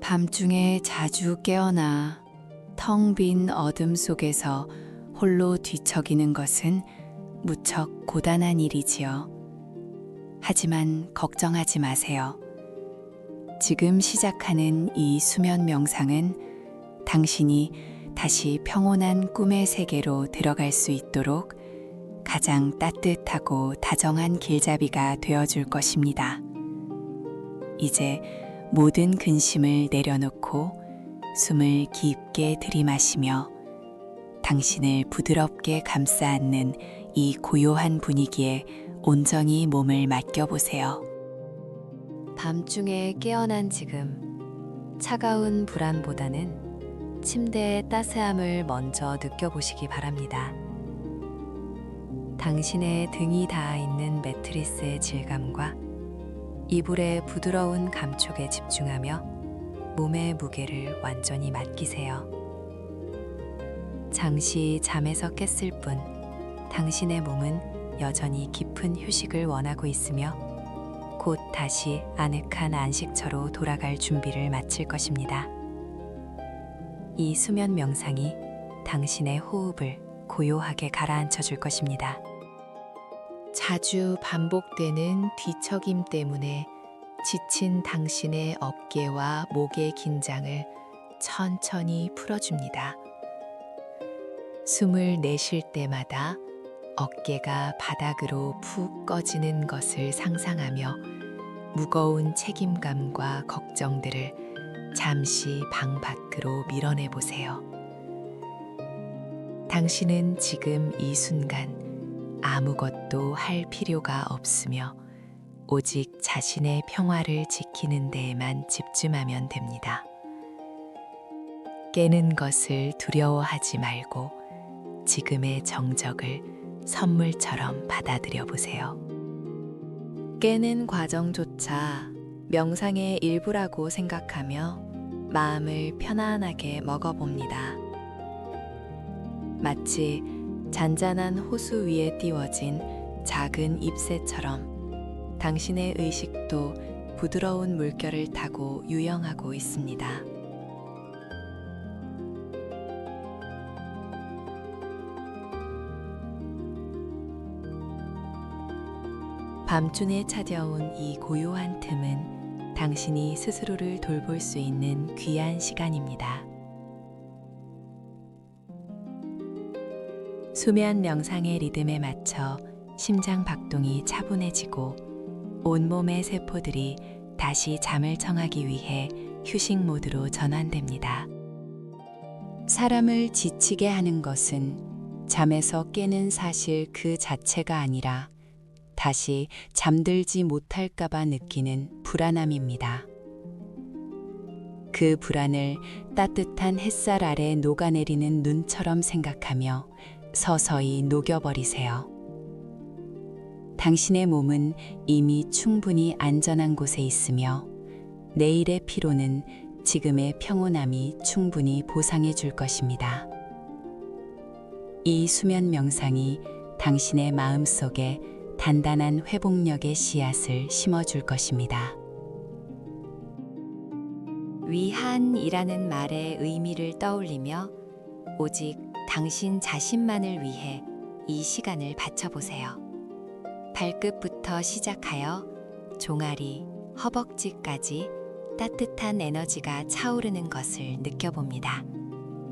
밤중에 자주 깨어나 텅 빈 어둠 속에서 홀로 뒤척이는 것은 무척 고단한 일이지요. 하지만 걱정하지 마세요. 지금 시작하는 이 수면 명상은 당신이 다시 평온한 꿈의 세계로 들어갈 수 있도록 가장 따뜻하고 다정한 길잡이가 되어줄 것입니다. 이제 모든 근심을 내려놓고 숨을 깊게 들이마시며 당신을 부드럽게 감싸 안는 이 고요한 분위기에 온전히 몸을 맡겨보세요. 밤중에 깨어난 지금 차가운 불안보다는 침대의 따스함을 먼저 느껴보시기 바랍니다. 당신의 등이 닿아 있는 매트리스의 질감과 이불의 부드러운 감촉에 집중하며 몸의 무게를 완전히 맡기세요. 잠시 잠에서 깼을 뿐 당신의 몸은 여전히 깊은 휴식을 원하고 있으며 곧 다시 아늑한 안식처로 돌아갈 준비를 마칠 것입니다. 이 수면 명상이 당신의 호흡을 고요하게 가라앉혀 줄 것입니다. 자주 반복되는 뒤척임 때문에 지친 당신의 어깨와 목의 긴장을 천천히 풀어줍니다. 숨을 내쉴 때마다 어깨가 바닥으로 푹 꺼지는 것을 상상하며 무거운 책임감과 걱정들을 잠시 방 밖으로 밀어내 보세요. 당신은 지금 이 순간 아무것도 할 필요가 없으며 오직 자신의 평화를 지키는 데에만 집중하면 됩니다. 깨는 것을 두려워하지 말고 지금의 정적을 선물처럼 받아들여 보세요. 깨는 과정조차 명상의 일부라고 생각하며 마음을 편안하게 먹어봅니다. 마치 잔잔한 호수 위에 띄워진 작은 잎새처럼 당신의 의식도 부드러운 물결을 타고 유영하고 있습니다. 밤중에 찾아온 이 고요한 틈은 당신이 스스로를 돌볼 수 있는 귀한 시간입니다. 수면 명상의 리듬에 맞춰 심장 박동이 차분해지고 온몸의 세포들이 다시 잠을 청하기 위해 휴식 모드로 전환됩니다. 사람을 지치게 하는 것은 잠에서 깨는 사실 그 자체가 아니라 다시 잠들지 못할까봐 느끼는 불안함입니다. 그 불안을 따뜻한 햇살 아래 녹아내리는 눈처럼 생각하며 서서히 녹여버리세요. 당신의 몸은 이미 충분히 안전한 곳에 있으며 내일의 피로는 지금의 평온함이 충분히 보상해 줄 것입니다. 이 수면 명상이 당신의 마음속에 단단한 회복력의 씨앗을 심어줄 것입니다. 위한이라는 말의 의미를 떠올리며 오직 당신 자신만을 위해 이 시간을 바쳐보세요. 발끝부터 시작하여 종아리, 허벅지까지 따뜻한 에너지가 차오르는 것을 느껴봅니다.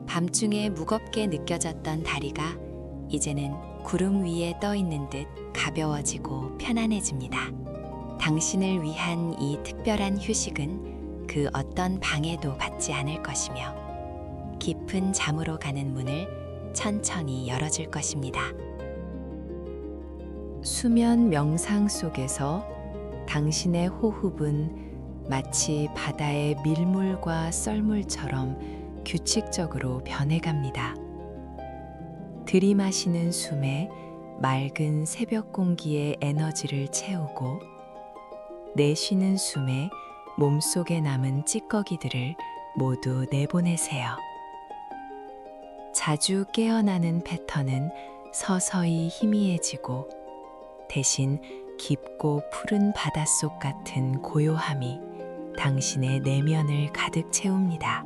밤중에 무겁게 느껴졌던 다리가 이제는 구름 위에 떠 있는 듯 가벼워지고 편안해집니다. 당신을 위한 이 특별한 휴식은 그 어떤 방해도 받지 않을 것이며 깊은 잠으로 가는 문을 천천히 열어줄 것입니다. 수면 명상 속에서 당신의 호흡은 마치 바다의 밀물과 썰물처럼 규칙적으로 변해갑니다. 들이마시는 숨에 맑은 새벽 공기의 에너지를 채우고 내쉬는 숨에 몸속에 남은 찌꺼기들을 모두 내보내세요. 자주 깨어나는 패턴은 서서히 희미해지고 대신 깊고 푸른 바닷속 같은 고요함이 당신의 내면을 가득 채웁니다.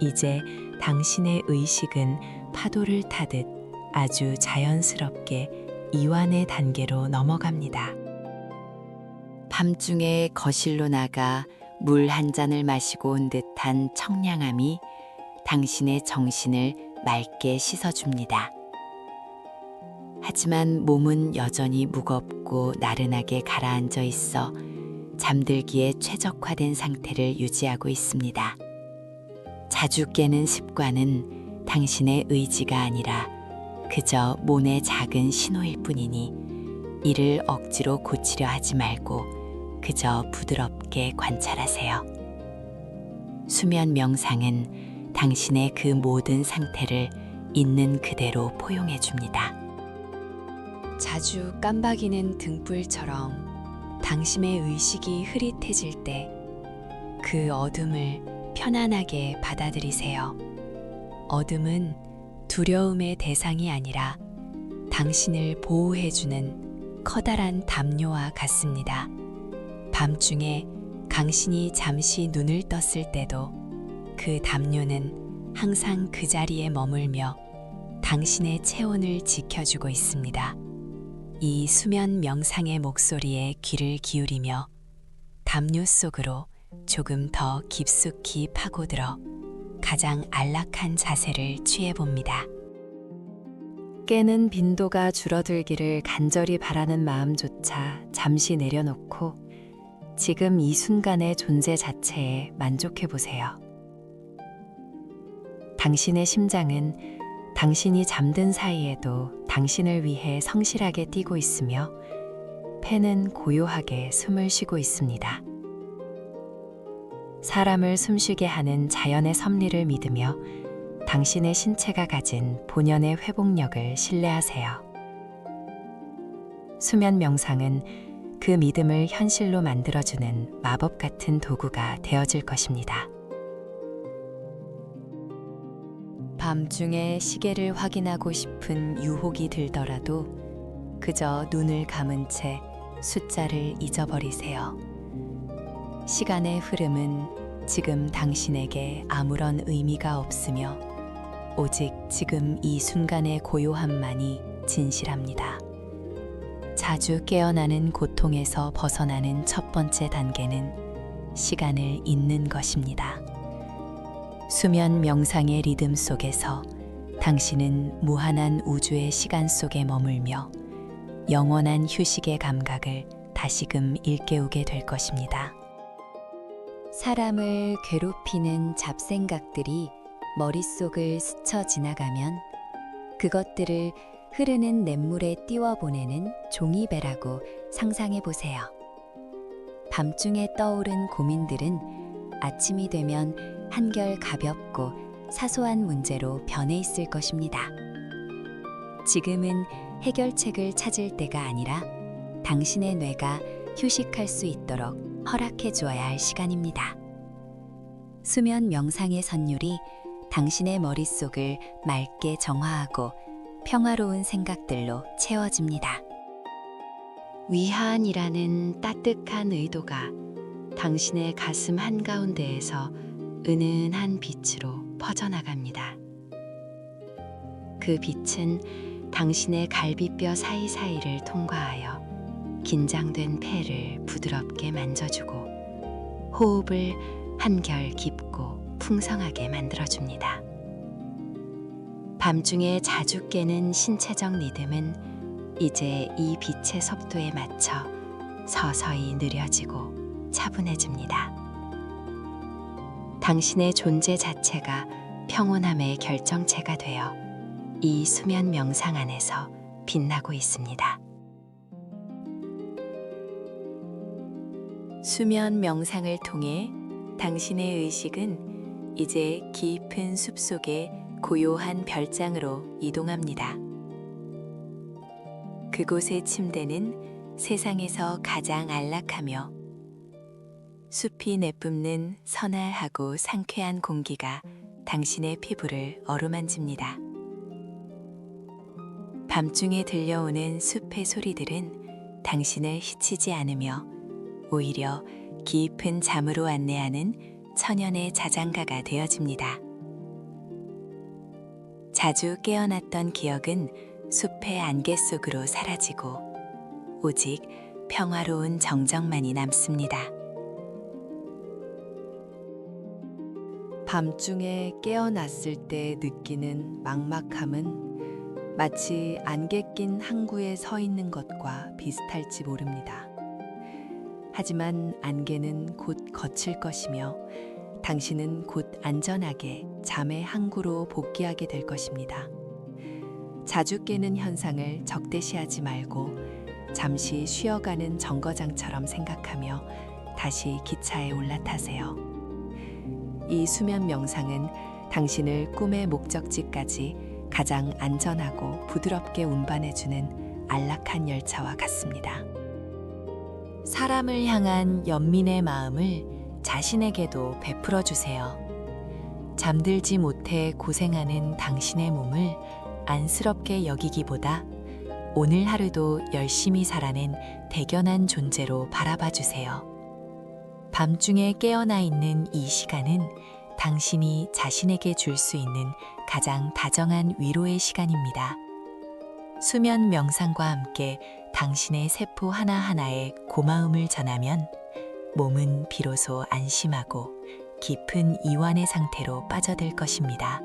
이제 당신의 의식은 파도를 타듯 아주 자연스럽게 이완의 단계로 넘어갑니다. 밤중에 거실로 나가 물 한 잔을 마시고 온 듯한 청량함이 당신의 정신을 맑게 씻어줍니다. 하지만 몸은 여전히 무겁고 나른하게 가라앉아 있어 잠들기에 최적화된 상태를 유지하고 있습니다. 자주 깨는 습관은 당신의 의지가 아니라 그저 몸의 작은 신호일 뿐이니 이를 억지로 고치려 하지 말고 그저 부드럽게 관찰하세요. 수면 명상은 당신의 그 모든 상태를 있는 그대로 포용해 줍니다. 자주 깜박이는 등불처럼 당신의 의식이 흐릿해질 때 그 어둠을 편안하게 받아들이세요. 어둠은 두려움의 대상이 아니라 당신을 보호해주는 커다란 담요와 같습니다. 밤중에 당신이 잠시 눈을 떴을 때도 그 담요는 항상 그 자리에 머물며 당신의 체온을 지켜주고 있습니다. 이 수면 명상의 목소리에 귀를 기울이며 담요 속으로 조금 더 깊숙이 파고들어 가장 안락한 자세를 취해봅니다. 깨는 빈도가 줄어들기를 간절히 바라는 마음조차 잠시 내려놓고 지금 이 순간의 존재 자체에 만족해보세요. 당신의 심장은 당신이 잠든 사이에도 당신을 위해 성실하게 뛰고 있으며 폐는 고요하게 숨을 쉬고 있습니다. 사람을 숨쉬게 하는 자연의 섭리를 믿으며 당신의 신체가 가진 본연의 회복력을 신뢰하세요. 수면 명상은 그 믿음을 현실로 만들어주는 마법 같은 도구가 되어질 것입니다. 밤중에 시계를 확인하고 싶은 유혹이 들더라도 그저 눈을 감은 채 숫자를 잊어버리세요. 시간의 흐름은 지금 당신에게 아무런 의미가 없으며 오직 지금 이 순간의 고요함만이 진실합니다. 자주 깨어나는 고통에서 벗어나는 첫 번째 단계는 시간을 잊는 것입니다. 수면 명상의 리듬 속에서 당신은 무한한 우주의 시간 속에 머물며 영원한 휴식의 감각을 다시금 일깨우게 될 것입니다. 사람을 괴롭히는 잡생각들이 머릿속을 스쳐 지나가면 그것들을 흐르는 냇물에 띄워보내는 종이배라고 상상해 보세요. 밤중에 떠오른 고민들은 아침이 되면 한결 가볍고 사소한 문제로 변해 있을 것입니다. 지금은 해결책을 찾을 때가 아니라 당신의 뇌가 휴식할 수 있도록 허락해 주어야 할 시간입니다. 수면 명상의 선율이 당신의 머릿속을 맑게 정화하고 평화로운 생각들로 채워집니다. 위안이라는 따뜻한 의도가 당신의 가슴 한가운데에서 은은한 빛으로 퍼져나갑니다. 그 빛은 당신의 갈비뼈 사이사이를 통과하여 긴장된 폐를 부드럽게 만져주고 호흡을 한결 깊고 풍성하게 만들어줍니다. 밤중에 자주 깨는 신체적 리듬은 이제 이 빛의 속도에 맞춰 서서히 느려지고 차분해집니다. 당신의 존재 자체가 평온함의 결정체가 되어 이 수면 명상 안에서 빛나고 있습니다. 수면 명상을 통해 당신의 의식은 이제 깊은 숲속의 고요한 별장으로 이동합니다. 그곳의 침대는 세상에서 가장 안락하며 숲이 내뿜는 서늘하고 상쾌한 공기가 당신의 피부를 어루만집니다. 밤중에 들려오는 숲의 소리들은 당신을 해치지 않으며 오히려 깊은 잠으로 안내하는 천연의 자장가가 되어줍니다. 자주 깨어났던 기억은 숲의 안개 속으로 사라지고 오직 평화로운 정적만이 남습니다. 밤중에 깨어났을 때 느끼는 막막함은 마치 안개 낀 항구에 서 있는 것과 비슷할지 모릅니다. 하지만 안개는 곧 거칠 것이며 당신은 곧 안전하게 잠의 항구로 복귀하게 될 것입니다. 자주 깨는 현상을 적대시하지 말고 잠시 쉬어가는 정거장처럼 생각하며 다시 기차에 올라타세요. 이 수면 명상은 당신을 꿈의 목적지까지 가장 안전하고 부드럽게 운반해주는 안락한 열차와 같습니다. 사람을 향한 연민의 마음을 자신에게도 베풀어 주세요. 잠들지 못해 고생하는 당신의 몸을 안쓰럽게 여기기보다 오늘 하루도 열심히 살아낸 대견한 존재로 바라봐 주세요. 밤중에 깨어나 있는 이 시간은 당신이 자신에게 줄 수 있는 가장 다정한 위로의 시간입니다. 수면 명상과 함께 당신의 세포 하나하나에 고마움을 전하면 몸은 비로소 안심하고 깊은 이완의 상태로 빠져들 것입니다.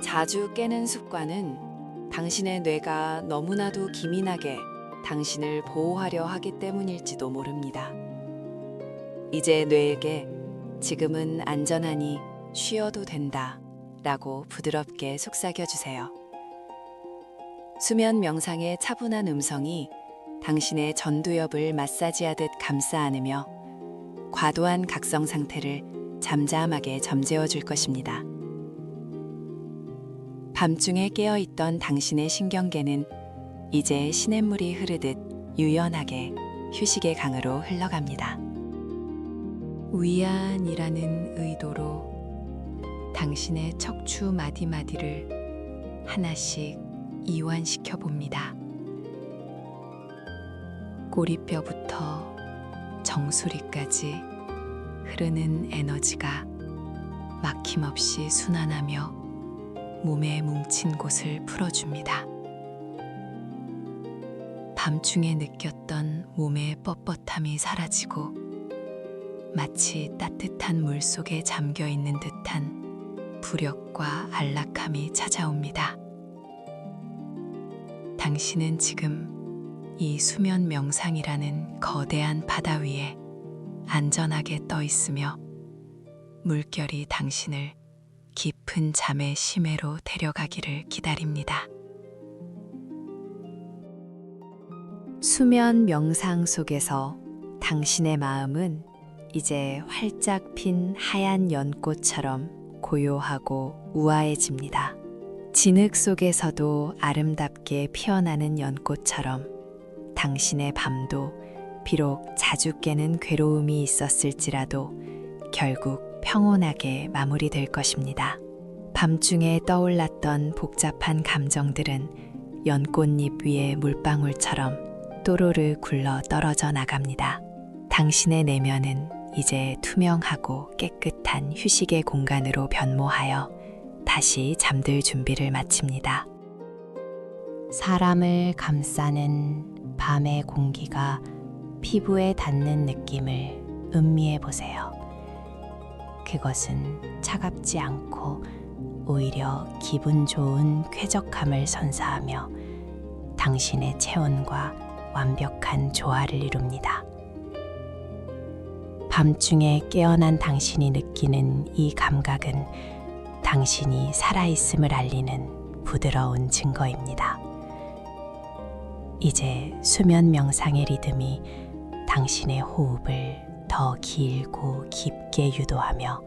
자주 깨는 습관은 당신의 뇌가 너무나도 기민하게 당신을 보호하려 하기 때문일지도 모릅니다. 이제 뇌에게 지금은 안전하니 쉬어도 된다 라고 부드럽게 속삭여 주세요. 수면 명상의 차분한 음성이 당신의 전두엽을 마사지하듯 감싸 안으며 과도한 각성 상태를 잠잠하게 잠재워 줄 것입니다. 밤중에 깨어있던 당신의 신경계는 이제 시냇물이 흐르듯 유연하게 휴식의 강으로 흘러갑니다. 위안이라는 의도로 당신의 척추 마디마디를 하나씩 이완시켜 봅니다. 꼬리뼈부터 정수리까지 흐르는 에너지가 막힘없이 순환하며 몸에 뭉친 곳을 풀어줍니다. 밤중에 느꼈던 몸의 뻣뻣함이 사라지고 마치 따뜻한 물 속에 잠겨 있는 듯한 부력과 안락함이 찾아옵니다. 당신은 지금 이 수면 명상이라는 거대한 바다 위에 안전하게 떠 있으며 물결이 당신을 깊은 잠의 심해로 데려가기를 기다립니다. 수면 명상 속에서 당신의 마음은 이제 활짝 핀 하얀 연꽃처럼 고요하고 우아해집니다. 진흙 속에서도 아름답게 피어나는 연꽃처럼 당신의 밤도 비록 자주 깨는 괴로움이 있었을지라도 결국 평온하게 마무리될 것입니다. 밤중에 떠올랐던 복잡한 감정들은 연꽃잎 위의 물방울처럼 또로르 굴러 떨어져 나갑니다. 당신의 내면은 이제 투명하고 깨끗한 휴식의 공간으로 변모하여 다시 잠들 준비를 마칩니다. 사람을 감싸는 밤의 공기가 피부에 닿는 느낌을 음미해 보세요. 그것은 차갑지 않고 오히려 기분 좋은 쾌적함을 선사하며 당신의 체온과 완벽한 조화를 이룹니다. 밤중에 깨어난 당신이 느끼는 이 감각은 당신이 살아있음을 알리는 부드러운 증거입니다. 이제 수면 명상의 리듬이 당신의 호흡을 더 길고 깊게 유도하며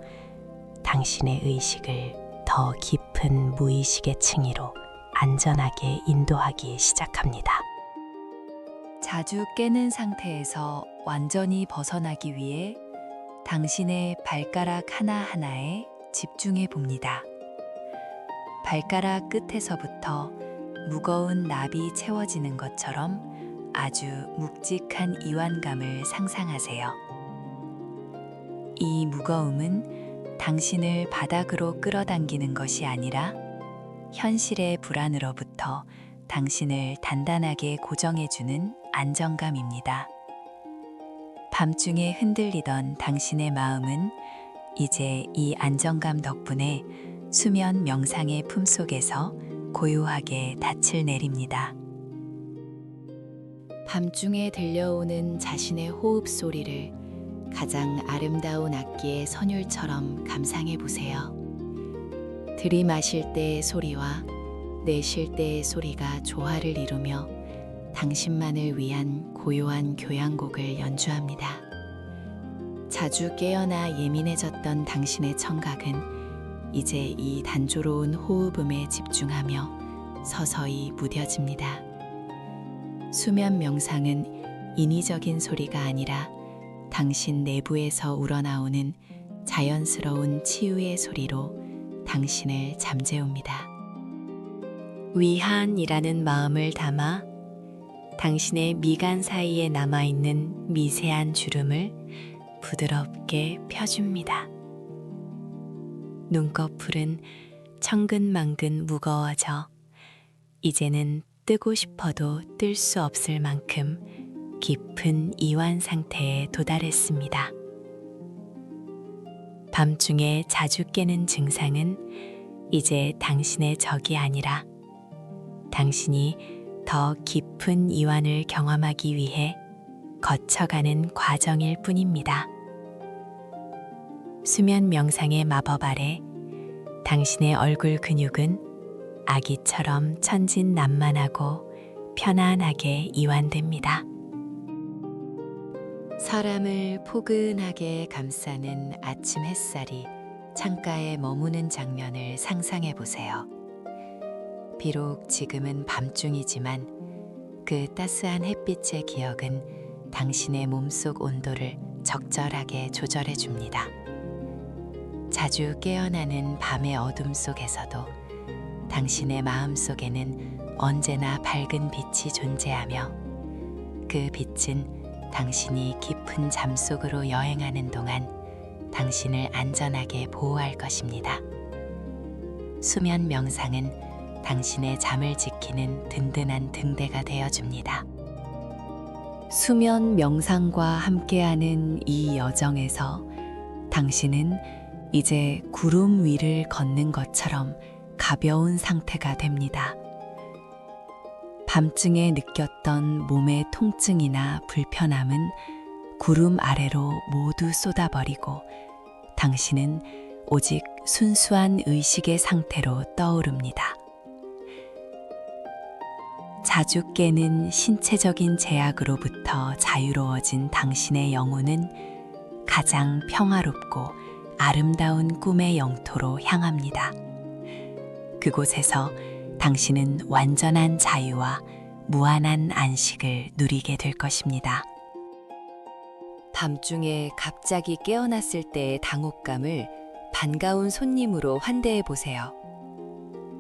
당신의 의식을 더 깊은 무의식의 층위로 안전하게 인도하기 시작합니다. 자주 깨는 상태에서 완전히 벗어나기 위해 당신의 발가락 하나하나에 집중해 봅니다. 발가락 끝에서부터 무거운 납이 채워지는 것처럼 아주 묵직한 이완감을 상상하세요. 이 무거움은 당신을 바닥으로 끌어당기는 것이 아니라 현실의 불안으로부터 당신을 단단하게 고정해주는 안정감입니다. 밤중에 흔들리던 당신의 마음은 이제 이 안정감 덕분에 수면 명상의 품속에서 고요하게 닻을 내립니다. 밤중에 들려오는 자신의 호흡 소리를 가장 아름다운 악기의 선율처럼 감상해 보세요. 들이마실 때의 소리와 내쉴 때의 소리가 조화를 이루며 당신만을 위한 고요한 교향곡을 연주합니다. 자주 깨어나 예민해졌던 당신의 청각은 이제 이 단조로운 호흡음에 집중하며 서서히 무뎌집니다. 수면 명상은 인위적인 소리가 아니라 당신 내부에서 우러나오는 자연스러운 치유의 소리로 당신을 잠재웁니다. 위한이라는 마음을 담아 당신의 미간 사이에 남아있는 미세한 주름을 부드럽게 펴줍니다. 눈꺼풀은 천근만근 무거워져 이제는 뜨고 싶어도 뜰 수 없을 만큼 깊은 이완 상태에 도달했습니다. 밤중에 자주 깨는 증상은 이제 당신의 적이 아니라 당신이 더 깊은 이완을 경험하기 위해 거쳐가는 과정일 뿐입니다. 수면 명상의 마법 아래 당신의 얼굴 근육은 아기처럼 천진난만하고 편안하게 이완됩니다. 사람을 포근하게 감싸는 아침 햇살이 창가에 머무는 장면을 상상해 보세요. 비록 지금은 밤중이지만 그 따스한 햇빛의 기억은 당신의 몸속 온도를 적절하게 조절해 줍니다. 자주 깨어나는 밤의 어둠 속에서도 당신의 마음 속에는 언제나 밝은 빛이 존재하며 그 빛은 당신이 깊은 잠 속으로 여행하는 동안 당신을 안전하게 보호할 것입니다. 수면 명상은 당신의 잠을 지키는 든든한 등대가 되어줍니다. 수면 명상과 함께하는 이 여정에서 당신은 이제 구름 위를 걷는 것처럼 가벼운 상태가 됩니다. 밤중에 느꼈던 몸의 통증이나 불편함은 구름 아래로 모두 쏟아버리고 당신은 오직 순수한 의식의 상태로 떠오릅니다. 자주 깨는 신체적인 제약으로부터 자유로워진 당신의 영혼은 가장 평화롭고 아름다운 꿈의 영토로 향합니다. 그곳에서 당신은 완전한 자유와 무한한 안식을 누리게 될 것입니다. 밤중에 갑자기 깨어났을 때의 당혹감을 반가운 손님으로 환대해 보세요.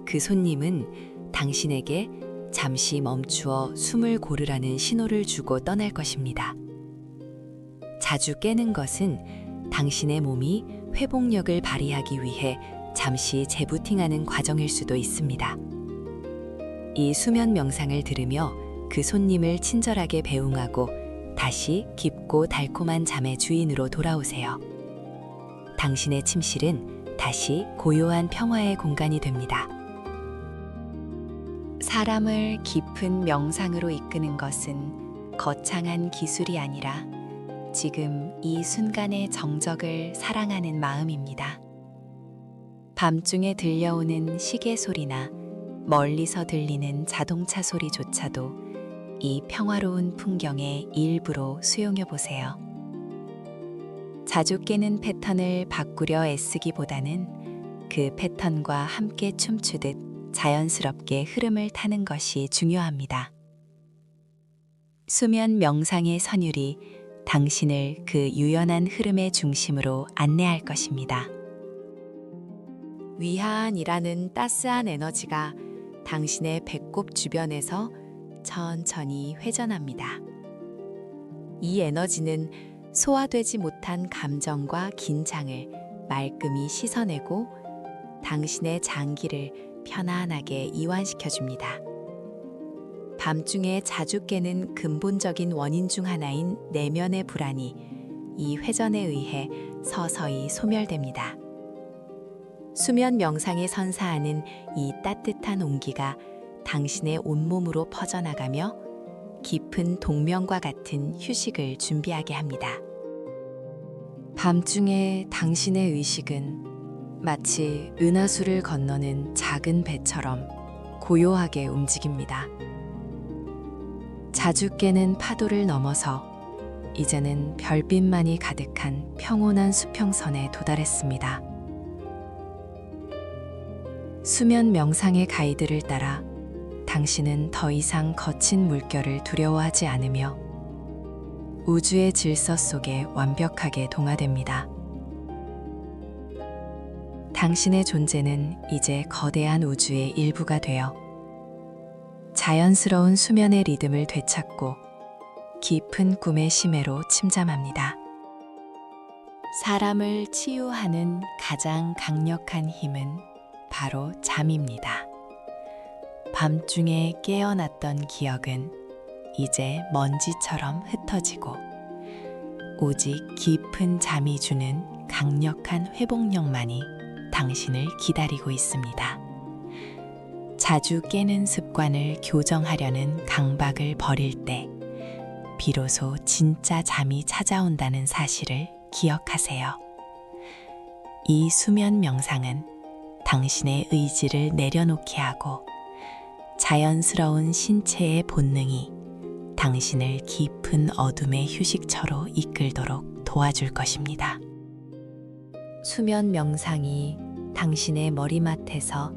그 손님은 당신에게 잠시 멈추어 숨을 고르라는 신호를 주고 떠날 것입니다. 자주 깨는 것은 당신의 몸이 회복력을 발휘하기 위해 잠시 재부팅하는 과정일 수도 있습니다. 이 수면 명상을 들으며 그 손님을 친절하게 배웅하고 다시 깊고 달콤한 잠의 주인으로 돌아오세요. 당신의 침실은 다시 고요한 평화의 공간이 됩니다. 사람을 깊은 명상으로 이끄는 것은 거창한 기술이 아니라 지금 이 순간의 정적을 사랑하는 마음입니다. 밤중에 들려오는 시계 소리나 멀리서 들리는 자동차 소리조차도 이 평화로운 풍경의 일부로 수용해 보세요. 자주 깨는 패턴을 바꾸려 애쓰기보다는 그 패턴과 함께 춤추듯 자연스럽게 흐름을 타는 것이 중요합니다. 수면 명상의 선율이 당신을 그 유연한 흐름의 중심으로 안내할 것입니다. 위안이라는 따스한 에너지가 당신의 배꼽 주변에서 천천히 회전합니다. 이 에너지는 소화되지 못한 감정과 긴장을 말끔히 씻어내고 당신의 장기를 편안하게 이완시켜 줍니다. 밤중에 자주 깨는 근본적인 원인 중 하나인 내면의 불안이 이 회전에 의해 서서히 소멸됩니다. 수면 명상에 선사하는 이 따뜻한 온기가 당신의 온몸으로 퍼져나가며 깊은 동명과 같은 휴식을 준비하게 합니다. 밤중에 당신의 의식은 마치 은하수를 건너는 작은 배처럼 고요하게 움직입니다. 자주 깨는 파도를 넘어서 이제는 별빛만이 가득한 평온한 수평선에 도달했습니다. 수면 명상의 가이드를 따라 당신은 더 이상 거친 물결을 두려워하지 않으며 우주의 질서 속에 완벽하게 동화됩니다. 당신의 존재는 이제 거대한 우주의 일부가 되어 자연스러운 수면의 리듬을 되찾고 깊은 꿈의 심해로 침잠합니다. 사람을 치유하는 가장 강력한 힘은 바로 잠입니다. 밤중에 깨어났던 기억은 이제 먼지처럼 흩어지고 오직 깊은 잠이 주는 강력한 회복력만이 당신을 기다리고 있습니다. 자주 깨는 습관을 교정하려는 강박을 버릴 때 비로소 진짜 잠이 찾아온다는 사실을 기억하세요. 이 수면 명상은 당신의 의지를 내려놓게 하고 자연스러운 신체의 본능이 당신을 깊은 어둠의 휴식처로 이끌도록 도와줄 것입니다. 수면 명상이 당신의 머리맡에서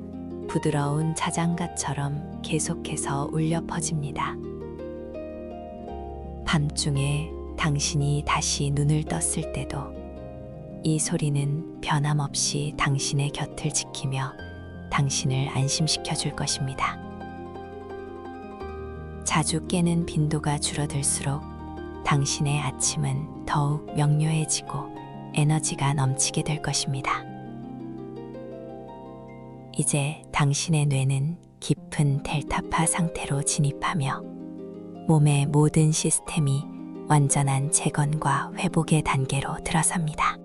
부드러운 자장가처럼 계속해서 울려 퍼집니다. 밤중에 당신이 다시 눈을 떴을 때도 이 소리는 변함없이 당신의 곁을 지키며 당신을 안심시켜 줄 것입니다. 자주 깨는 빈도가 줄어들수록 당신의 아침은 더욱 명료해지고 에너지가 넘치게 될 것입니다. 이제 당신의 뇌는 깊은 델타파 상태로 진입하며 몸의 모든 시스템이 완전한 재건과 회복의 단계로 들어섭니다.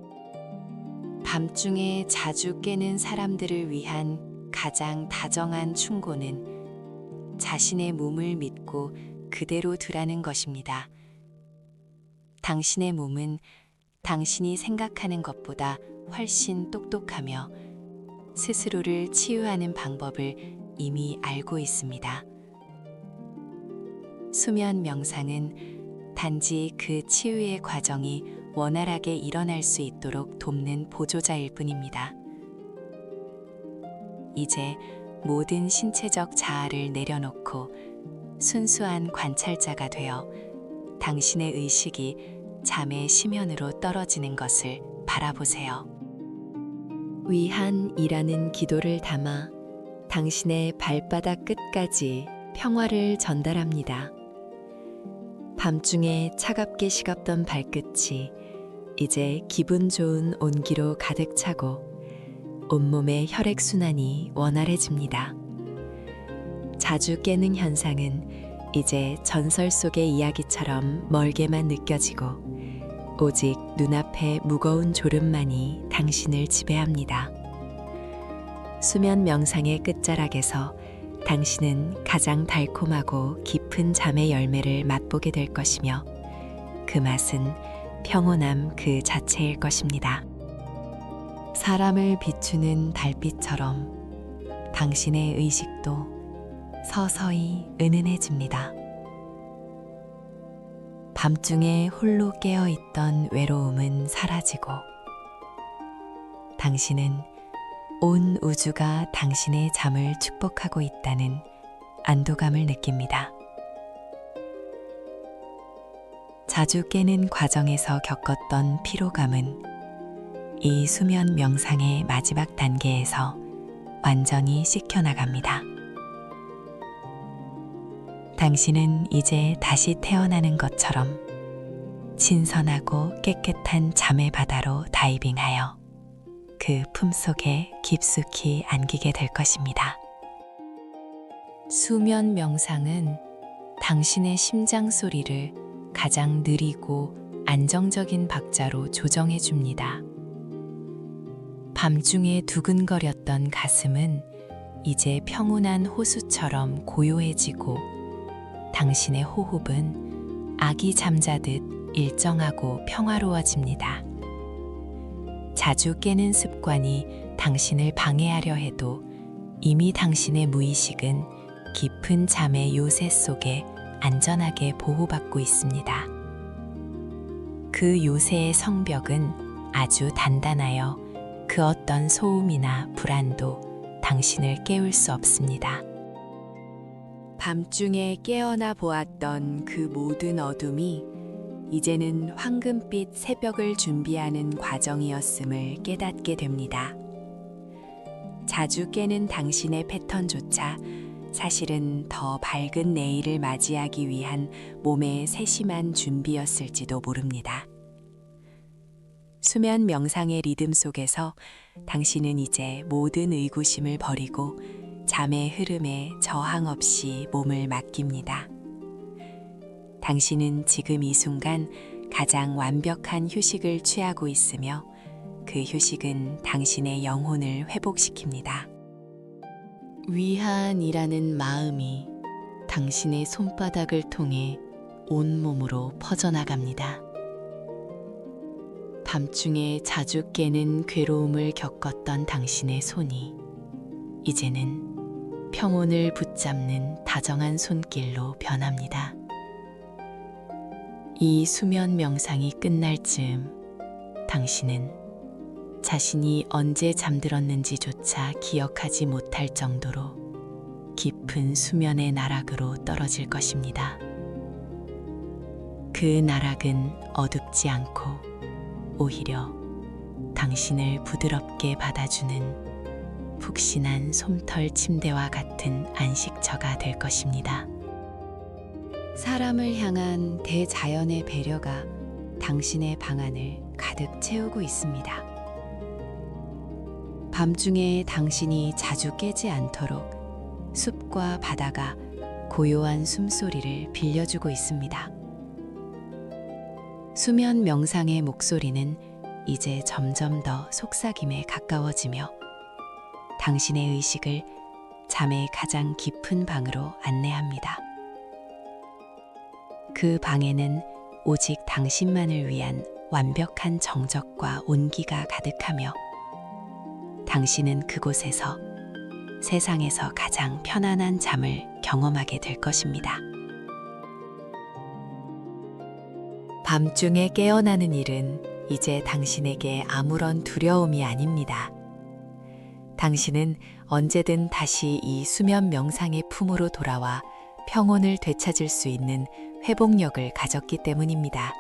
밤중에 자주 깨는 사람들을 위한 가장 다정한 충고는 자신의 몸을 믿고 그대로 두라는 것입니다. 당신의 몸은 당신이 생각하는 것보다 훨씬 똑똑하며 스스로를 치유하는 방법을 이미 알고 있습니다. 수면 명상은 단지 그 치유의 과정이 원활하게 일어날 수 있도록 돕는 보조자일 뿐입니다. 이제 모든 신체적 자아를 내려놓고 순수한 관찰자가 되어 당신의 의식이 잠의 심연으로 떨어지는 것을 바라보세요. 위한이라는 기도를 담아 당신의 발바닥 끝까지 평화를 전달합니다. 밤중에 차갑게 식었던 발끝이 이제 기분 좋은 온기로 가득 차고 온몸의 혈액순환이 원활해집니다. 자주 깨는 현상은 이제 전설 속의 이야기처럼 멀게만 느껴지고 오직 눈앞의 무거운 졸음만이 당신을 지배합니다. 수면 명상의 끝자락에서 당신은 가장 달콤하고 깊은 잠의 열매를 맛보게 될 것이며 그 맛은 평온함 그 자체일 것입니다. 사람을 비추는 달빛처럼 당신의 의식도 서서히 은은해집니다. 밤중에 홀로 깨어있던 외로움은 사라지고 당신은 온 우주가 당신의 잠을 축복하고 있다는 안도감을 느낍니다. 자주 깨는 과정에서 겪었던 피로감은 이 수면 명상의 마지막 단계에서 완전히 씻겨나갑니다. 당신은 이제 다시 태어나는 것처럼 신선하고 깨끗한 잠의 바다로 다이빙하여 그 품속에 깊숙이 안기게 될 것입니다. 수면 명상은 당신의 심장 소리를 가장 느리고 안정적인 박자로 조정해 줍니다. 밤중에 두근거렸던 가슴은 이제 평온한 호수처럼 고요해지고 당신의 호흡은 아기 잠자듯 일정하고 평화로워집니다. 자주 깨는 습관이 당신을 방해하려 해도 이미 당신의 무의식은 깊은 잠의 요새 속에 안전하게 보호받고 있습니다. 그 요새의 성벽은 아주 단단하여 그 어떤 소음이나 불안도 당신을 깨울 수 없습니다. 밤중에 깨어나 보았던 그 모든 어둠이 이제는 황금빛 새벽을 준비하는 과정이었음을 깨닫게 됩니다. 자주 깨는 당신의 패턴조차 사실은 더 밝은 내일을 맞이하기 위한 몸의 세심한 준비였을지도 모릅니다. 수면 명상의 리듬 속에서 당신은 이제 모든 의구심을 버리고 잠의 흐름에 저항 없이 몸을 맡깁니다. 당신은 지금 이 순간 가장 완벽한 휴식을 취하고 있으며 그 휴식은 당신의 영혼을 회복시킵니다. 위안이라는 마음이 당신의 손바닥을 통해 온몸으로 퍼져나갑니다. 밤중에 자주 깨는 괴로움을 겪었던 당신의 손이 이제는 평온을 붙잡는 다정한 손길로 변합니다. 이 수면 명상이 끝날 즈음 당신은 자신이 언제 잠들었는지조차 기억하지 못할 정도로 깊은 수면의 나락으로 떨어질 것입니다. 그 나락은 어둡지 않고 오히려 당신을 부드럽게 받아주는 푹신한 솜털 침대와 같은 안식처가 될 것입니다. 사람을 향한 대자연의 배려가 당신의 방안을 가득 채우고 있습니다. 밤중에 당신이 자주 깨지 않도록 숲과 바다가 고요한 숨소리를 빌려주고 있습니다. 수면 명상의 목소리는 이제 점점 더 속삭임에 가까워지며 당신의 의식을 잠의 가장 깊은 방으로 안내합니다. 그 방에는 오직 당신만을 위한 완벽한 정적과 온기가 가득하며 당신은 그곳에서 세상에서 가장 편안한 잠을 경험하게 될 것입니다. 밤중에 깨어나는 일은 이제 당신에게 아무런 두려움이 아닙니다. 당신은 언제든 다시 이 수면 명상의 품으로 돌아와 평온을 되찾을 수 있는 회복력을 가졌기 때문입니다.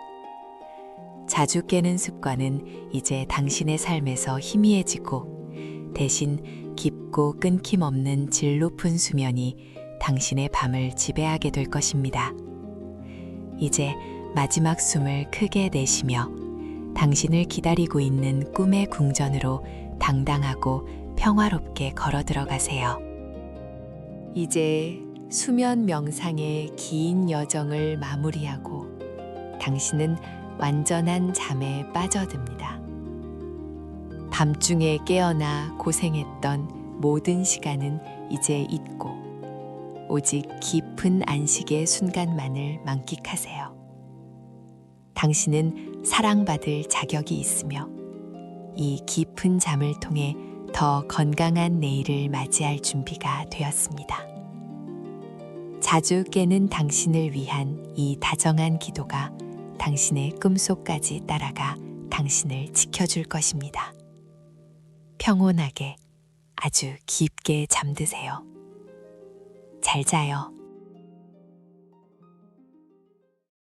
자주 깨는 습관은 이제 당신의 삶에서 희미해지고 대신 깊고 끊김없는 질 높은 수면이 당신의 밤을 지배하게 될 것입니다. 이제 마지막 숨을 크게 내쉬며 당신을 기다리고 있는 꿈의 궁전으로 당당하고 평화롭게 걸어 들어가세요. 이제 수면 명상의 긴 여정을 마무리하고 당신은 완전한 잠에 빠져듭니다. 밤중에 깨어나 고생했던 모든 시간은 이제 잊고 오직 깊은 안식의 순간만을 만끽하세요. 당신은 사랑받을 자격이 있으며 이 깊은 잠을 통해 더 건강한 내일을 맞이할 준비가 되었습니다. 자주 깨는 당신을 위한 이 다정한 기도가 당신의 꿈속까지 따라가 당신을 지켜줄 것입니다. 평온하게 아주 깊게 잠드세요. 잘 자요.